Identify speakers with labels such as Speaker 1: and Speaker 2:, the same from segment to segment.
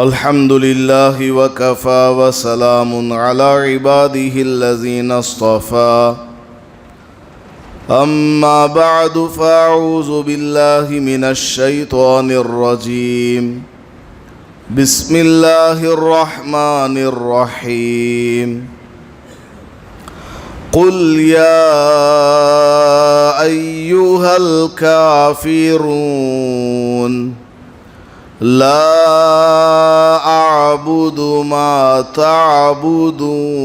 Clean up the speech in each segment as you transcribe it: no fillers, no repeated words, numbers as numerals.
Speaker 1: الحمد لله وكفى وسلام على عباده الذين اصطفى أما بعد فأعوذ بالله من الشيطان الرجيم بسم الله الرحمن الرحيم قل يا أيها الكافرون لا أعبد ما تعبدون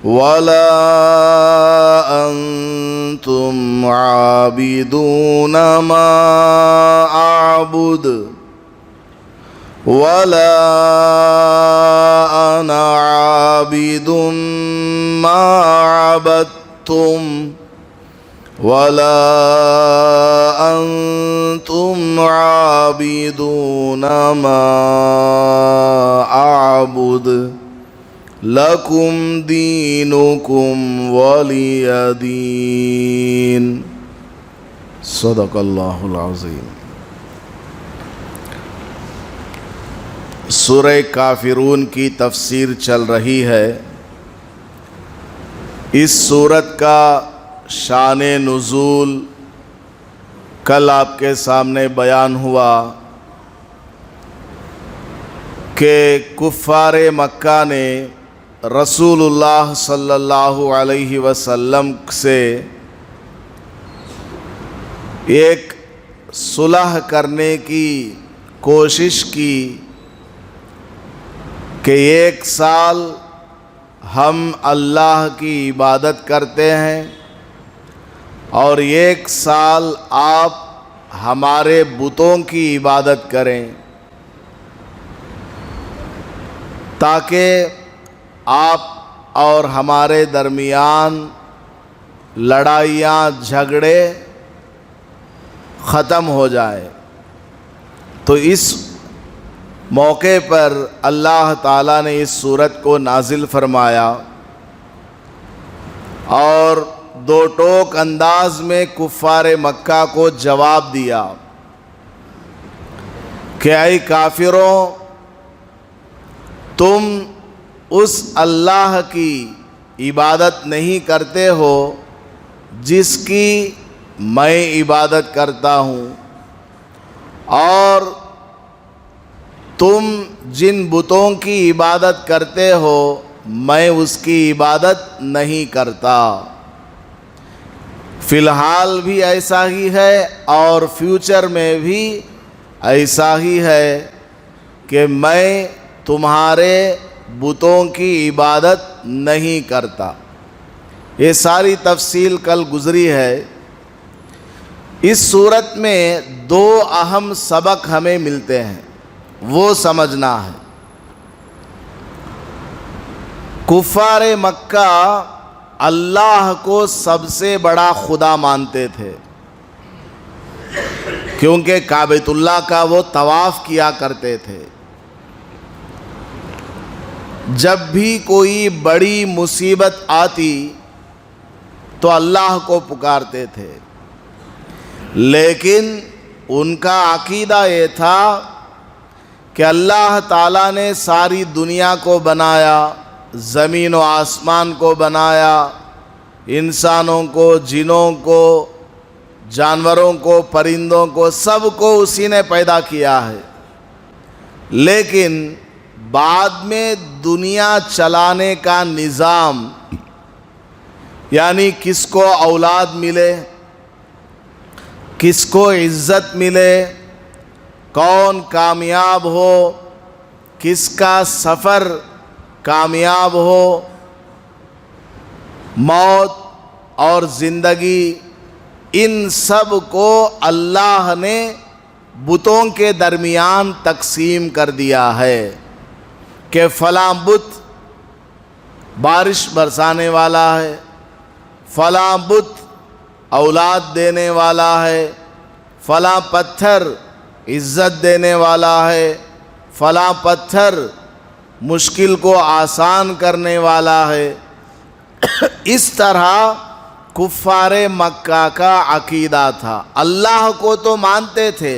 Speaker 1: ولا أنتم عابدون ما أعبد ولا أنا عابد ما عبدتم ولا أنتم عابدون ما أعبد لكم دينكم ولي دين صدق اللہ العظیم۔ سورہ کافرون کی تفسیر چل رہی ہے۔ اس سورت کا شان نزول کل آپ کے سامنے بیان ہوا کہ کفار مکہ نے رسول اللہ صلی اللہ علیہ وسلم سے ایک صلح کرنے کی کوشش کی کہ 1 سال ہم اللہ کی عبادت کرتے ہیں اور 1 سال آپ ہمارے بتوں کی عبادت کریں تاکہ آپ اور ہمارے درمیان لڑائیاں جھگڑے ختم ہو جائے۔ تو اس موقع پر اللہ تعالیٰ نے اس سورت کو نازل فرمایا اور 2 ٹوک انداز میں کفار مکہ کو جواب دیا کہ اے کافروں، تم اس اللہ کی عبادت نہیں کرتے ہو جس کی میں عبادت کرتا ہوں، اور تم جن بتوں کی عبادت کرتے ہو میں اس کی عبادت نہیں کرتا۔ فی الحال بھی ایسا ہی ہے اور فیوچر میں بھی ایسا ہی ہے کہ میں تمہارے بتوں کی عبادت نہیں کرتا۔ یہ ساری تفصیل کل گزری ہے۔ اس صورت میں 2 اہم سبق ہمیں ملتے ہیں، وہ سمجھنا ہے۔ کفار مکہ اللہ کو سب سے بڑا خدا مانتے تھے کیونکہ کعبۃ اللہ کا وہ طواف کیا کرتے تھے۔ جب بھی کوئی بڑی مصیبت آتی تو اللہ کو پکارتے تھے، لیکن ان کا عقیدہ یہ تھا کہ اللہ تعالیٰ نے ساری دنیا کو بنایا، زمین و آسمان کو بنایا، انسانوں کو، جنوں کو، جانوروں کو، پرندوں کو، سب کو اسی نے پیدا کیا ہے، لیکن بعد میں دنیا چلانے کا نظام، یعنی کس کو اولاد ملے، کس کو عزت ملے، کون کامیاب ہو، کس کا سفر کامیاب ہو، موت اور زندگی، ان سب کو اللہ نے بتوں کے درمیان تقسیم کر دیا ہے کہ فلاں بت بارش برسانے والا ہے، فلاں بت اولاد دینے والا ہے، فلاں پتھر عزت دینے والا ہے، فلاں پتھر مشکل کو آسان کرنے والا ہے۔ اس طرح کفار مکہ کا عقیدہ تھا۔ اللہ کو تو مانتے تھے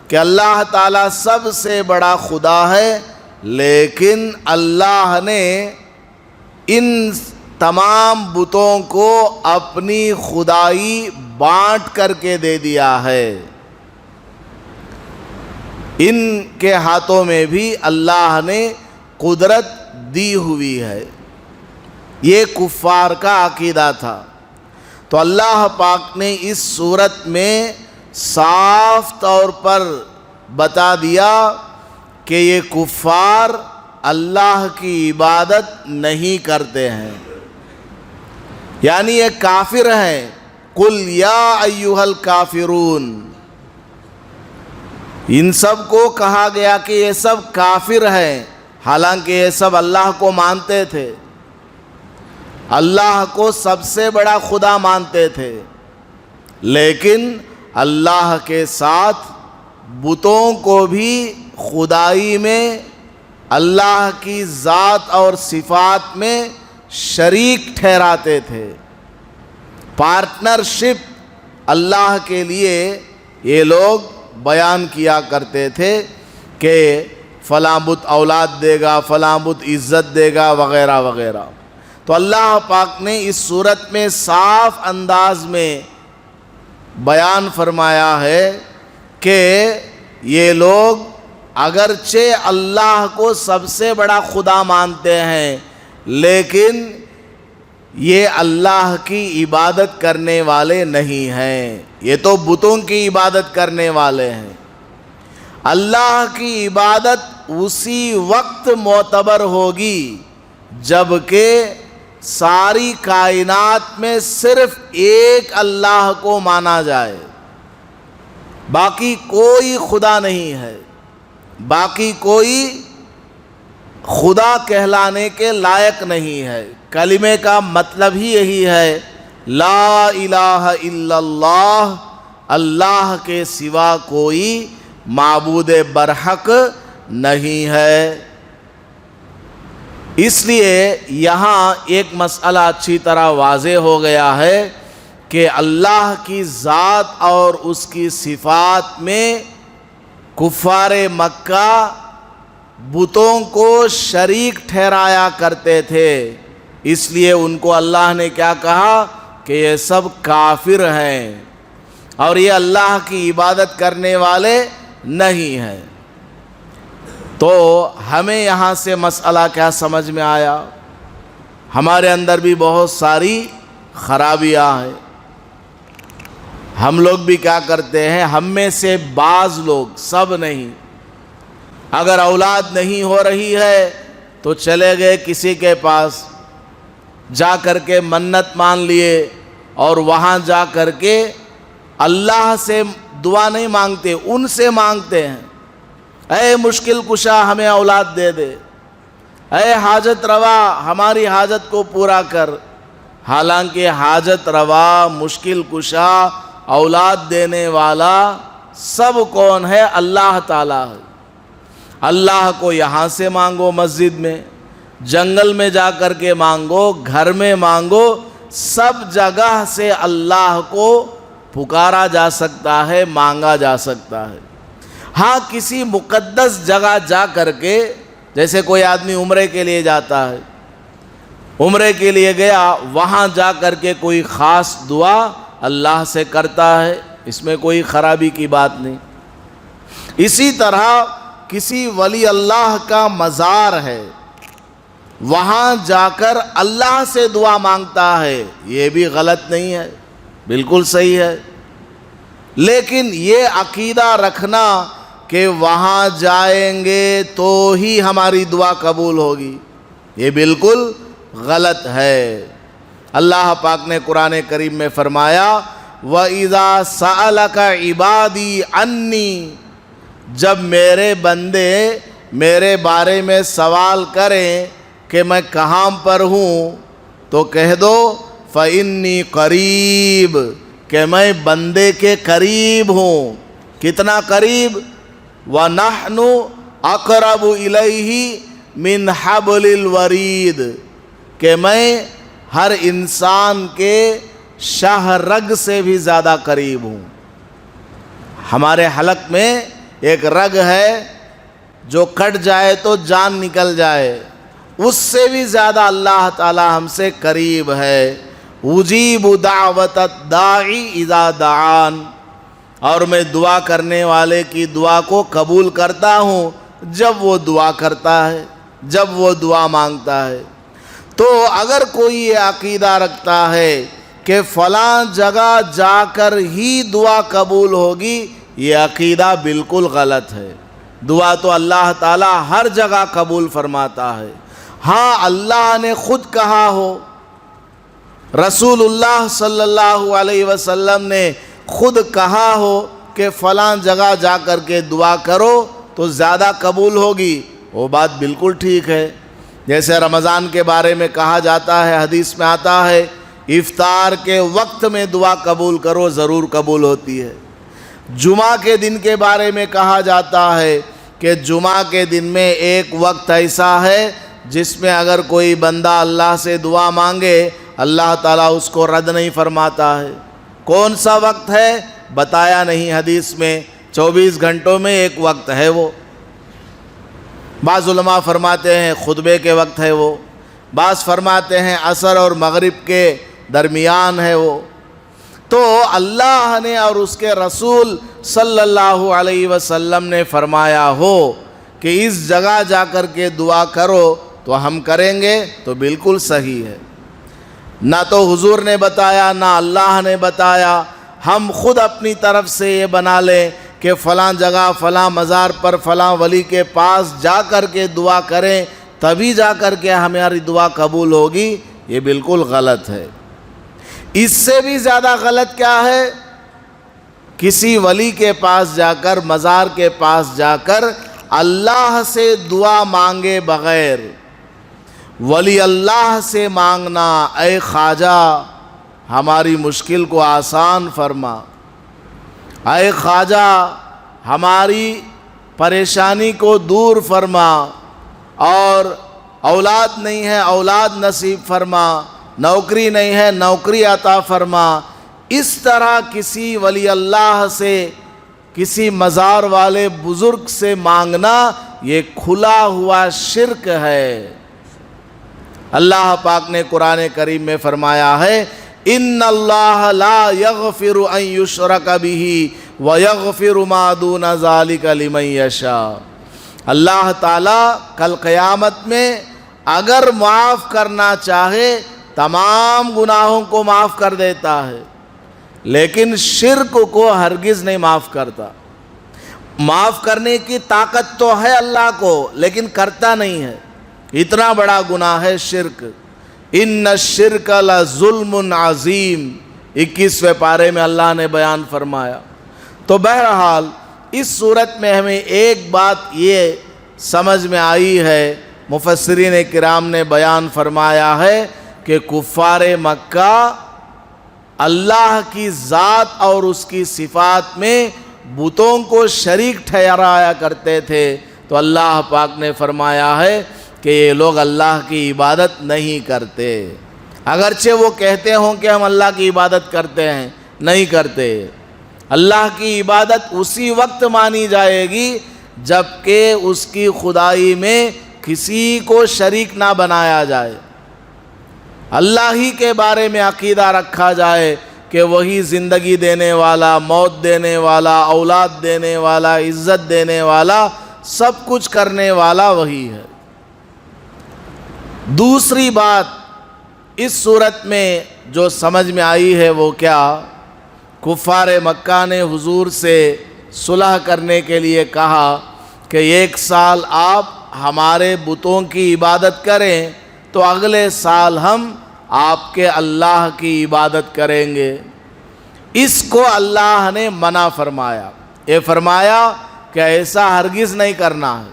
Speaker 1: کہ اللہ تعالیٰ سب سے بڑا خدا ہے، لیکن اللہ نے ان تمام بتوں کو اپنی خدائی بانٹ کر کے دے دیا ہے۔ ان کے ہاتھوں میں بھی اللہ نے قدرت دی ہوئی ہے۔ یہ کفار کا عقیدہ تھا۔ تو اللہ پاک نے اس صورت میں صاف طور پر بتا دیا کہ یہ کفار اللہ کی عبادت نہیں کرتے ہیں، یعنی یہ کافر ہیں۔ قل یا ایھا الکافرون، ان سب کو کہا گیا کہ یہ سب کافر ہیں، حالانکہ یہ سب اللہ کو مانتے تھے، اللہ کو سب سے بڑا خدا مانتے تھے، لیکن اللہ کے ساتھ بتوں کو بھی خدائی میں، اللہ کی ذات اور صفات میں شریک ٹھہراتے تھے۔ پارٹنرشپ اللہ کے لیے یہ لوگ بیان کیا کرتے تھے کہ فلاں بت اولاد دے گا، فلاں بت عزت دے گا، وغیرہ وغیرہ۔ تو اللہ پاک نے اس صورت میں صاف انداز میں بیان فرمایا ہے کہ یہ لوگ اگرچہ اللہ کو سب سے بڑا خدا مانتے ہیں، لیکن یہ اللہ کی عبادت کرنے والے نہیں ہیں، یہ تو بتوں کی عبادت کرنے والے ہیں۔ اللہ کی عبادت اسی وقت معتبر ہوگی جبکہ ساری کائنات میں صرف ایک اللہ کو مانا جائے، باقی کوئی خدا نہیں ہے، باقی کوئی خدا کہلانے کے لائق نہیں ہے۔ کلمے کا مطلب ہی یہی ہے، لا الہ الا اللہ، اللہ کے سوا کوئی معبود برحق نہیں ہے۔ اس لیے یہاں ایک مسئلہ اچھی طرح واضح ہو گیا ہے کہ اللہ کی ذات اور اس کی صفات میں کفار مکہ بتوں کو شریک ٹھہرایا کرتے تھے، اس لیے ان کو اللہ نے کیا کہا کہ یہ سب کافر ہیں اور یہ اللہ کی عبادت کرنے والے نہیں ہیں۔ تو ہمیں یہاں سے مسئلہ کیا سمجھ میں آیا؟ ہمارے اندر بھی بہت ساری خرابیاں ہیں۔ ہم لوگ بھی کیا کرتے ہیں، ہم میں سے بعض لوگ، سب نہیں، اگر اولاد نہیں ہو رہی ہے تو چلے گئے کسی کے پاس، جا کر کے منت مان لیے، اور وہاں جا کر کے اللہ سے دعا نہیں مانگتے، ان سے مانگتے ہیں، اے مشکل کشا ہمیں اولاد دے دے، اے حاجت روا ہماری حاجت کو پورا کر۔ حالانکہ حاجت روا، مشکل کشا، اولاد دینے والا سب کون ہے؟ اللہ تعالیٰ ہے۔ اللہ کو یہاں سے مانگو مسجد میں، جنگل میں جا کر کے مانگو، گھر میں مانگو، سب جگہ سے اللہ کو پکارا جا سکتا ہے، مانگا جا سکتا ہے۔ ہاں کسی مقدس جگہ جا کر کے، جیسے کوئی آدمی عمرے کے لیے جاتا ہے، عمرے کے لیے گیا، وہاں جا کر کے کوئی خاص دعا اللہ سے کرتا ہے، اس میں کوئی خرابی کی بات نہیں۔ اسی طرح کسی ولی اللہ کا مزار ہے، وہاں جا کر اللہ سے دعا مانگتا ہے، یہ بھی غلط نہیں ہے، بالکل صحیح ہے۔ لیکن یہ عقیدہ رکھنا کہ وہاں جائیں گے تو ہی ہماری دعا قبول ہوگی، یہ بالکل غلط ہے۔ اللہ پاک نے قرآن کریم میں فرمایا وَإِذَا سَأَلَكَ عِبَادِي عَنِّي، جب میرے بندے میرے بارے میں سوال کریں کہ میں کہاں پر ہوں، تو کہہ دو فَإِنِّي قریب، کہ میں بندے کے قریب ہوں۔ کتنا قریب؟ وَنَحْنُ أَقْرَبُ إِلَيْهِ مِنْ حَبْلِ الْوَرِيدِ، کہ میں ہر انسان کے شاہ رگ سے بھی زیادہ قریب ہوں۔ ہمارے حلق میں ایک رگ ہے جو کٹ جائے تو جان نکل جائے، اس سے بھی زیادہ اللہ تعالی ہم سے قریب ہے۔ اجیب دعوت الداعی اذا دعان، اور میں دعا کرنے والے کی دعا کو قبول کرتا ہوں جب وہ دعا کرتا ہے، جب وہ دعا مانگتا ہے۔ تو اگر کوئی یہ عقیدہ رکھتا ہے کہ فلاں جگہ جا کر ہی دعا قبول ہوگی، یہ عقیدہ بالکل غلط ہے۔ دعا تو اللہ تعالی ہر جگہ قبول فرماتا ہے۔ ہاں اللہ نے خود کہا ہو، رسول اللہ صلی اللہ علیہ وسلم نے خود کہا ہو کہ فلاں جگہ جا کر کے دعا کرو تو زیادہ قبول ہوگی، وہ بات بالکل ٹھیک ہے۔ جیسے رمضان کے بارے میں کہا جاتا ہے، حدیث میں آتا ہے افطار کے وقت میں دعا قبول کرو، ضرور قبول ہوتی ہے۔ جمعہ کے دن کے بارے میں کہا جاتا ہے کہ جمعہ کے دن میں ایک وقت ایسا ہے جس میں اگر کوئی بندہ اللہ سے دعا مانگے اللہ تعالیٰ اس کو رد نہیں فرماتا ہے۔ کون سا وقت ہے بتایا نہیں حدیث میں، 24 گھنٹوں میں ایک وقت ہے وہ۔ بعض علماء فرماتے ہیں خطبے کے وقت ہے وہ، بعض فرماتے ہیں عصر اور مغرب کے درمیان ہے وہ۔ تو اللہ نے اور اس کے رسول صلی اللہ علیہ وسلم نے فرمایا ہو کہ اس جگہ جا کر کے دعا کرو تو ہم کریں گے تو بالکل صحیح ہے۔ نہ تو حضور نے بتایا نہ اللہ نے بتایا، ہم خود اپنی طرف سے یہ بنا لیں کہ فلاں جگہ فلاں مزار پر فلاں ولی کے پاس جا کر کے دعا کریں تبھی جا کر کے ہماری دعا قبول ہوگی، یہ بالکل غلط ہے۔ اس سے بھی زیادہ غلط کیا ہے؟ کسی ولی کے پاس جا کر، مزار کے پاس جا کر اللہ سے دعا مانگے بغیر، ولی اللہ سے مانگنا، اے خواجہ ہماری مشکل کو آسان فرما، اے خواجہ ہماری پریشانی کو دور فرما، اور اولاد نہیں ہے اولاد نصیب فرما، نوکری نہیں ہے نوکری عطا فرما۔ اس طرح کسی ولی اللہ سے، کسی مزار والے بزرگ سے مانگنا یہ کھلا ہوا شرک ہے۔ اللہ پاک نے قرآن کریم میں فرمایا ہے ان اللہ لا یغفر ان یشرک بہ ویغفر ما دون ذلک لمن یشاء۔ اللہ تعالیٰ کل قیامت میں اگر معاف کرنا چاہے تمام گناہوں کو معاف کر دیتا ہے، لیکن شرک کو ہرگز نہیں معاف کرتا۔ معاف کرنے کی طاقت تو ہے اللہ کو، لیکن کرتا نہیں ہے۔ اتنا بڑا گناہ ہے شرک۔ ان الشرک لظلم عظیم، 21ویں پارے میں اللہ نے بیان فرمایا۔ تو بہرحال اس صورت میں ہمیں ایک بات یہ سمجھ میں آئی ہے، مفسرین کرام نے بیان فرمایا ہے کہ کفار مکہ اللہ کی ذات اور اس کی صفات میں بتوں کو شریک ٹھہرایا کرتے تھے، تو اللہ پاک نے فرمایا ہے کہ یہ لوگ اللہ کی عبادت نہیں کرتے، اگرچہ وہ کہتے ہوں کہ ہم اللہ کی عبادت کرتے ہیں، نہیں کرتے۔ اللہ کی عبادت اسی وقت مانی جائے گی جب کہ اس کی خدائی میں کسی کو شریک نہ بنایا جائے، اللہ ہی کے بارے میں عقیدہ رکھا جائے کہ وہی زندگی دینے والا، موت دینے والا، اولاد دینے والا، عزت دینے والا، سب کچھ کرنے والا وہی ہے۔ دوسری بات اس صورت میں جو سمجھ میں آئی ہے وہ کیا؟ کفار مکہ نے حضور سے صلح کرنے کے لیے کہا کہ 1 سال آپ ہمارے بتوں کی عبادت کریں تو اگلے سال ہم آپ کے اللہ کی عبادت کریں گے۔ اس کو اللہ نے منع فرمایا، یہ فرمایا کہ ایسا ہرگز نہیں کرنا ہے،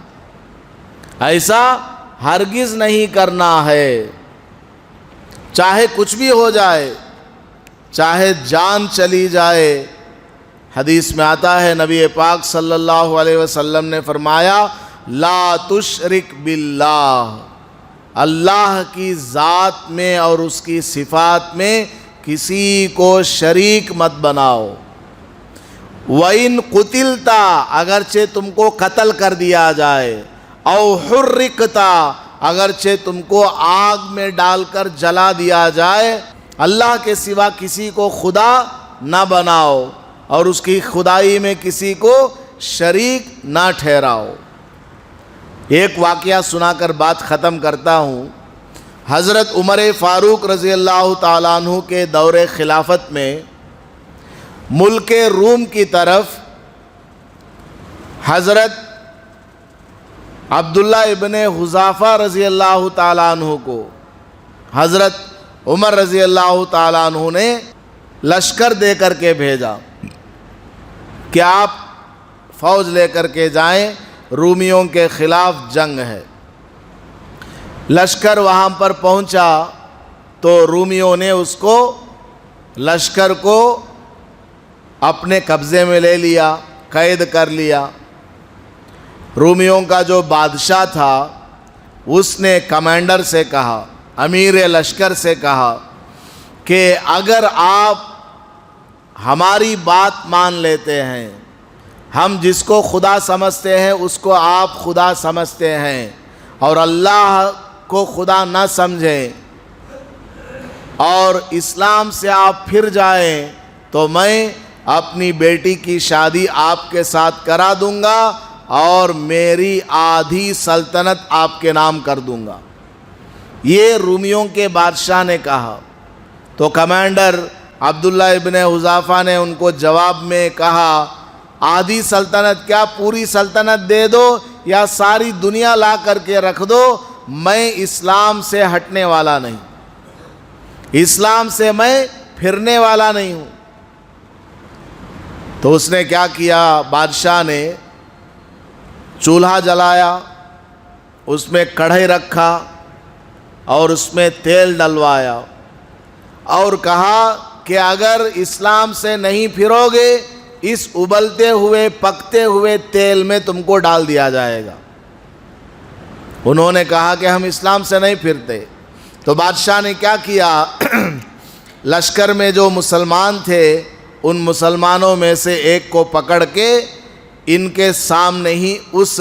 Speaker 1: ایسا ہرگز نہیں کرنا ہے، چاہے کچھ بھی ہو جائے، چاہے جان چلی جائے۔ حدیث میں آتا ہے نبی پاک صلی اللہ علیہ وسلم نے فرمایا لا تشرک باللہ، اللہ کی ذات میں اور اس کی صفات میں کسی کو شریک مت بناؤ۔ وَإِن قُتِلْتَا اگرچہ تم کو قتل کر دیا جائے، او حرقتا اگرچہ تم کو آگ میں ڈال کر جلا دیا جائے، اللہ کے سوا کسی کو خدا نہ بناؤ اور اس کی خدائی میں کسی کو شریک نہ ٹھہراؤ۔ ایک واقعہ سنا کر بات ختم کرتا ہوں۔ حضرت عمر فاروق رضی اللہ تعالیٰ عنہ کے دور خلافت میں ملک روم کی طرف حضرت عبداللہ ابن حذافہ رضی اللہ تعالیٰ عنہ کو حضرت عمر رضی اللہ تعالیٰ عنہ نے لشکر دے کر کے بھیجا کہ آپ فوج لے کر کے جائیں، رومیوں کے خلاف جنگ ہے۔ لشکر وہاں پر پہنچا تو رومیوں نے اس کو لشکر کو اپنے قبضے میں لے لیا، قید کر لیا۔ رومیوں کا جو بادشاہ تھا اس نے کمانڈر سے کہا، امیر لشکر سے کہا کہ اگر آپ ہماری بات مان لیتے ہیں، ہم جس کو خدا سمجھتے ہیں اس کو آپ خدا سمجھتے ہیں اور اللہ کو خدا نہ سمجھیں اور اسلام سے آپ پھر جائیں تو میں اپنی بیٹی کی شادی آپ کے ساتھ کرا دوں گا اور میری آدھی سلطنت آپ کے نام کر دوں گا۔ یہ رومیوں کے بادشاہ نے کہا تو کمانڈر عبداللہ ابن حذافہ نے ان کو جواب میں کہا، آدھی سلطنت کیا پوری سلطنت دے دو یا ساری دنیا لا کر کے رکھ دو، میں اسلام سے ہٹنے والا نہیں، اسلام سے میں پھرنے والا نہیں ہوں۔ تو اس نے کیا کیا، بادشاہ نے چولہا جلایا، اس میں کڑھائی رکھا اور اس میں تیل ڈلوایا اور کہا کہ اگر اسلام سے نہیں پھرو گے اس ابلتے ہوئے پکتے ہوئے تیل میں تم کو ڈال دیا جائے گا۔ انہوں نے کہا کہ ہم اسلام سے نہیں پھرتے۔ تو بادشاہ نے کیا کیا، لشکر میں جو مسلمان تھے ان مسلمانوں میں سے ایک کو پکڑ کے ان کے سامنے ہی اس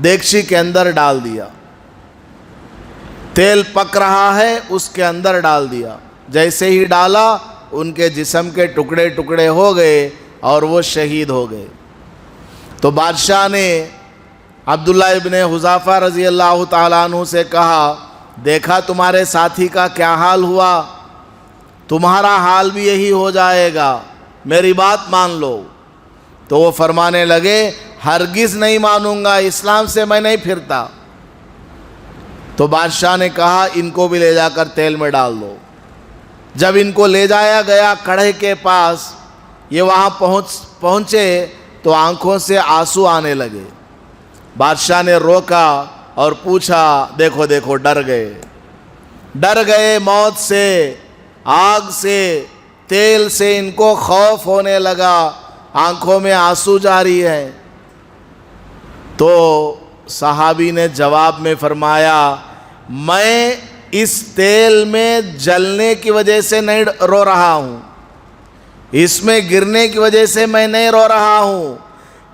Speaker 1: دیگچی کے اندر ڈال دیا، تیل پک رہا ہے اس کے اندر ڈال دیا۔ جیسے ہی ڈالا ان کے جسم کے ٹکڑے ٹکڑے ہو گئے اور وہ شہید ہو گئے۔ تو بادشاہ نے عبداللہ ابن حذافہ رضی اللہ تعالیٰ عنہ سے کہا، دیکھا تمہارے ساتھی کا کیا حال ہوا، تمہارا حال بھی یہی ہو جائے گا، میری بات مان لو۔ تو وہ فرمانے لگے، ہرگز نہیں مانوں گا، اسلام سے میں نہیں پھرتا۔ تو بادشاہ نے کہا ان کو بھی لے جا کر تیل میں ڈال دو۔ جب ان کو لے جایا گیا کڑھے کے پاس، یہ وہاں پہنچے تو آنکھوں سے آنسو آنے لگے۔ بادشاہ نے روکا اور پوچھا، دیکھو دیکھو ڈر گئے موت سے، آگ سے، تیل سے ان کو خوف ہونے لگا، آنکھوں میں آنسو جاری ہے۔ تو صحابی نے جواب میں فرمایا، میں اس تیل میں جلنے کی وجہ سے نہیں رو رہا ہوں، اس میں گرنے کی وجہ سے میں نہیں رو رہا ہوں،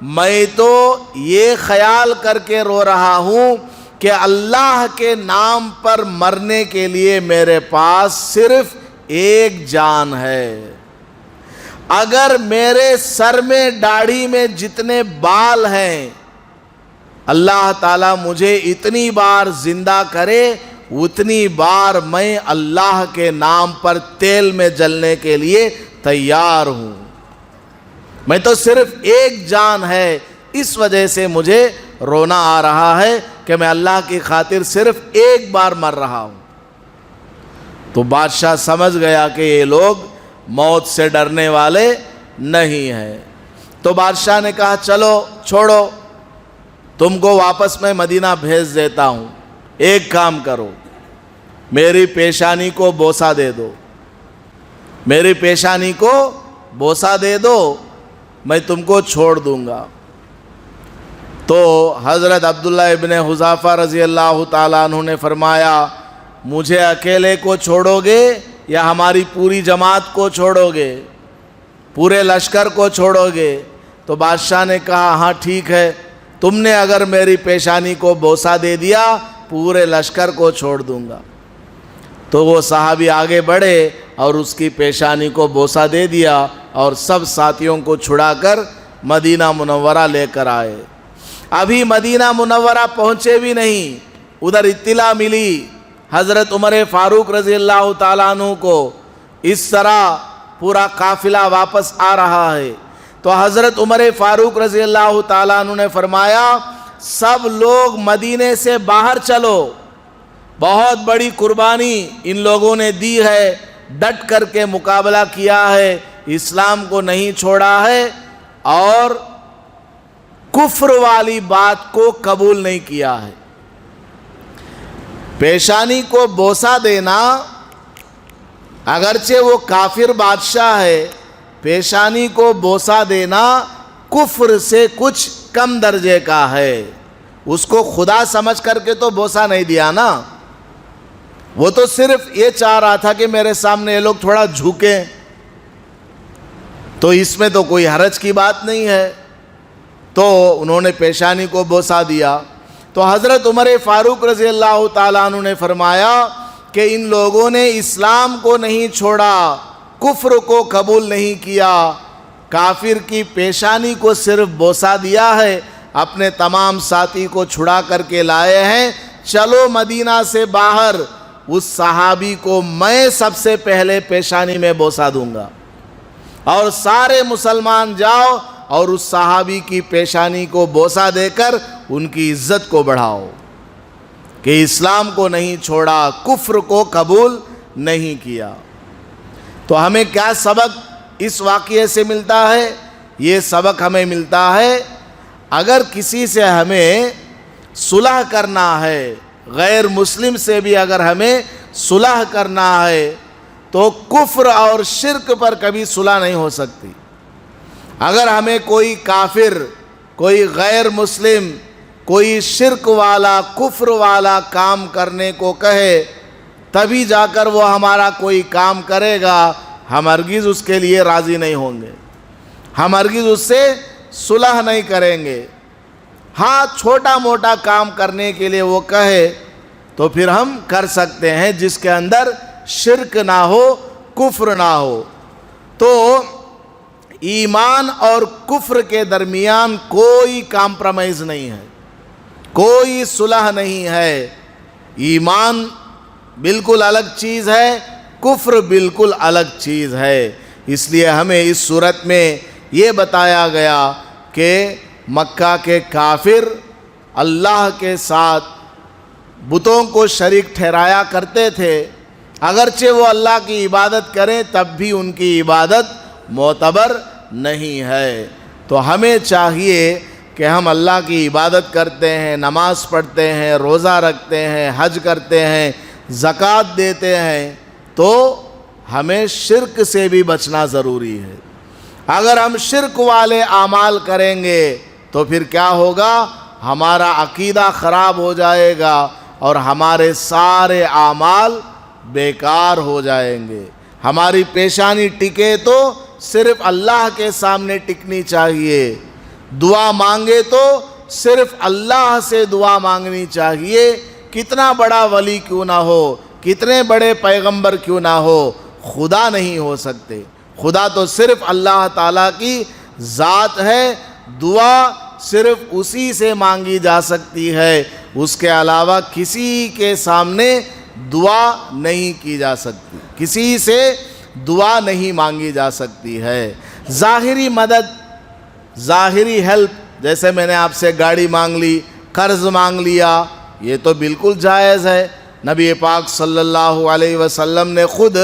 Speaker 1: میں تو یہ خیال کر کے رو رہا ہوں کہ اللہ کے نام پر مرنے کے لیے میرے پاس صرف ایک جان ہے۔ اگر میرے سر میں داڑھی میں جتنے بال ہیں اللہ تعالیٰ مجھے اتنی بار زندہ کرے، اتنی بار میں اللہ کے نام پر تیل میں جلنے کے لیے تیار ہوں۔ میں تو صرف ایک جان ہے، اس وجہ سے مجھے رونا آ رہا ہے کہ میں اللہ کی خاطر صرف ایک بار مر رہا ہوں۔ تو بادشاہ سمجھ گیا کہ یہ لوگ موت سے ڈرنے والے نہیں ہیں۔ تو بادشاہ نے کہا، چلو چھوڑو، تم کو واپس میں مدینہ بھیج دیتا ہوں، ایک کام کرو، میری پیشانی کو بوسہ دے دو، میری پیشانی کو بوسہ دے دو، میں تم کو چھوڑ دوں گا۔ تو حضرت عبداللہ ابن حذافہ رضی اللہ تعالیٰ عنہ نے فرمایا، مجھے اکیلے کو چھوڑو گے یا ہماری پوری جماعت کو چھوڑو گے؟ پورے لشکر کو چھوڑو گے؟ تو بادشاہ نے کہا ہاں ٹھیک ہے، تم نے اگر میری پیشانی کو بوسہ دے دیا پورے لشکر کو چھوڑ دوں گا۔ تو وہ صحابی آگے بڑھے اور اس کی پیشانی کو بوسہ دے دیا اور سب ساتھیوں کو چھڑا کر مدینہ منورہ لے کر آئے۔ ابھی مدینہ منورہ پہنچے بھی نہیں، ادھر اطلاع ملی حضرت عمر فاروق رضی اللہ تعالیٰ عنہ کو اس طرح پورا قافلہ واپس آ رہا ہے۔ تو حضرت عمر فاروق رضی اللہ تعالیٰ عنہ نے فرمایا سب لوگ مدینے سے باہر چلو، بہت بڑی قربانی ان لوگوں نے دی ہے، ڈٹ کر کے مقابلہ کیا ہے، اسلام کو نہیں چھوڑا ہے اور کفر والی بات کو قبول نہیں کیا ہے۔ پیشانی کو بوسہ دینا، اگرچہ وہ کافر بادشاہ ہے، پیشانی کو بوسہ دینا کفر سے کچھ کم درجے کا ہے۔ اس کو خدا سمجھ کر کے تو بوسہ نہیں دیا نا، وہ تو صرف یہ چاہ رہا تھا کہ میرے سامنے یہ لوگ تھوڑا جھکیں، تو اس میں تو کوئی حرج کی بات نہیں ہے۔ تو انہوں نے پیشانی کو بوسہ دیا۔ تو حضرت عمر فاروق رضی اللہ تعالیٰ عنہ نے فرمایا کہ ان لوگوں نے اسلام کو نہیں چھوڑا، کفر کو قبول نہیں کیا، کافر کی پیشانی کو صرف بوسہ دیا ہے، اپنے تمام ساتھی کو چھڑا کر کے لائے ہیں، چلو مدینہ سے باہر اس صحابی کو میں سب سے پہلے پیشانی میں بوسہ دوں گا، اور سارے مسلمان جاؤ اور اس صحابی کی پیشانی کو بوسہ دے کر ان کی عزت کو بڑھاؤ کہ اسلام کو نہیں چھوڑا، کفر کو قبول نہیں کیا۔ تو ہمیں کیا سبق اس واقعے سے ملتا ہے؟ یہ سبق ہمیں ملتا ہے اگر کسی سے ہمیں صلح کرنا ہے، غیر مسلم سے بھی اگر ہمیں صلح کرنا ہے تو کفر اور شرک پر کبھی صلح نہیں ہو سکتی۔ اگر ہمیں کوئی کافر، کوئی غیر مسلم، کوئی شرک والا، کفر والا کام کرنے کو کہے تبھی جا کر وہ ہمارا کوئی کام کرے گا، ہم ہرگز اس کے لیے راضی نہیں ہوں گے، ہم ہرگز اس سے صلح نہیں کریں گے۔ ہاں چھوٹا موٹا کام کرنے کے لیے وہ کہے تو پھر ہم کر سکتے ہیں جس کے اندر شرک نہ ہو، کفر نہ ہو۔ تو ایمان اور کفر کے درمیان کوئی کمپرومائز نہیں ہے، کوئی صلح نہیں ہے۔ ایمان بالکل الگ چیز ہے، کفر بالکل الگ چیز ہے۔ اس لیے ہمیں اس صورت میں یہ بتایا گیا کہ مکہ کے کافر اللہ کے ساتھ بتوں کو شریک ٹھہرایا کرتے تھے، اگرچہ وہ اللہ کی عبادت کریں تب بھی ان کی عبادت معتبر نہیں ہے۔ تو ہمیں چاہیے کہ ہم اللہ کی عبادت کرتے ہیں، نماز پڑھتے ہیں، روزہ رکھتے ہیں، حج کرتے ہیں، زکوٰۃ دیتے ہیں، تو ہمیں شرک سے بھی بچنا ضروری ہے۔ اگر ہم شرک والے اعمال کریں گے تو پھر کیا ہوگا؟ ہمارا عقیدہ خراب ہو جائے گا اور ہمارے سارے اعمال بیکار ہو جائیں گے۔ ہماری پیشانی ٹکے تو صرف اللہ کے سامنے ٹکنی چاہیے، دعا مانگے تو صرف اللہ سے دعا مانگنی چاہیے، کتنا بڑا ولی کیوں نہ ہو، کتنے بڑے پیغمبر کیوں نہ ہو، خدا نہیں ہو سکتے۔ خدا تو صرف اللہ تعالیٰ کی ذات ہے، دعا صرف اسی سے مانگی جا سکتی ہے، اس کے علاوہ کسی کے سامنے دعا نہیں کی جا سکتی، کسی سے دعا نہیں مانگی جا سکتی ہے۔ ظاہری مدد، ظاہری ہیلپ، جیسے میں نے آپ سے گاڑی مانگ لی، قرض مانگ لیا، یہ تو بالکل جائز ہے۔ نبی پاک صلی اللہ علیہ وسلم نے خود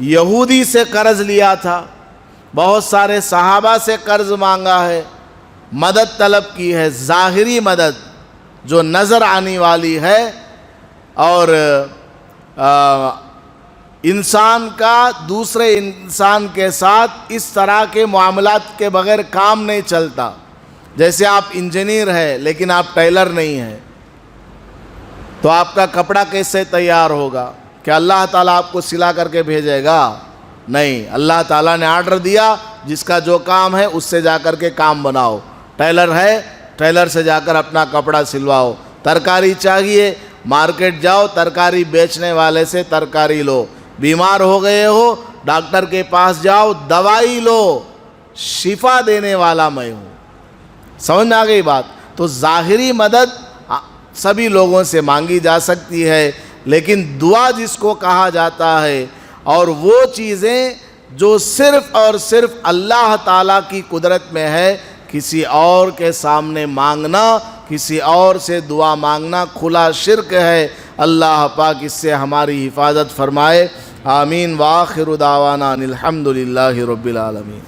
Speaker 1: یہودی سے قرض لیا تھا، بہت سارے صحابہ سے قرض مانگا ہے، مدد طلب کی ہے، ظاہری مدد جو نظر آنے والی ہے۔ اور انسان کا دوسرے انسان کے ساتھ اس طرح کے معاملات کے بغیر کام نہیں چلتا۔ جیسے آپ انجینئر ہیں لیکن آپ ٹیلر نہیں ہیں، تو آپ کا کپڑا کیسے تیار ہوگا؟ کہ اللہ تعالیٰ آپ کو سلا کر کے بھیجے گا؟ نہیں، اللہ تعالیٰ نے آرڈر دیا، جس کا جو کام ہے اس سے جا کر کے کام بناؤ. ٹیلر ہے, ٹیلر سے جا کر اپنا کپڑا سلواؤ. ترکاری چاہیے, مارکیٹ جاؤ, ترکاری بیچنے والے سے ترکاری لو. بیمار ہو گئے ہو, ڈاکٹر کے پاس جاؤ, دوائی لو, شفا دینے والا میں ہوں. سمجھ میں آ گئی بات؟ تو ظاہری مدد سبھی لوگوں سے مانگی جا سکتی ہے, لیکن دعا جس کو کہا جاتا ہے, اور وہ چیزیں جو صرف اور صرف اللہ تعالیٰ کی قدرت میں ہے, کسی اور کے سامنے مانگنا, کسی اور سے دعا مانگنا کھلا شرک ہے. اللہ پاک اس سے ہماری حفاظت فرمائے. آمین. وآخر دعوانا الحمد للہ رب العالمین.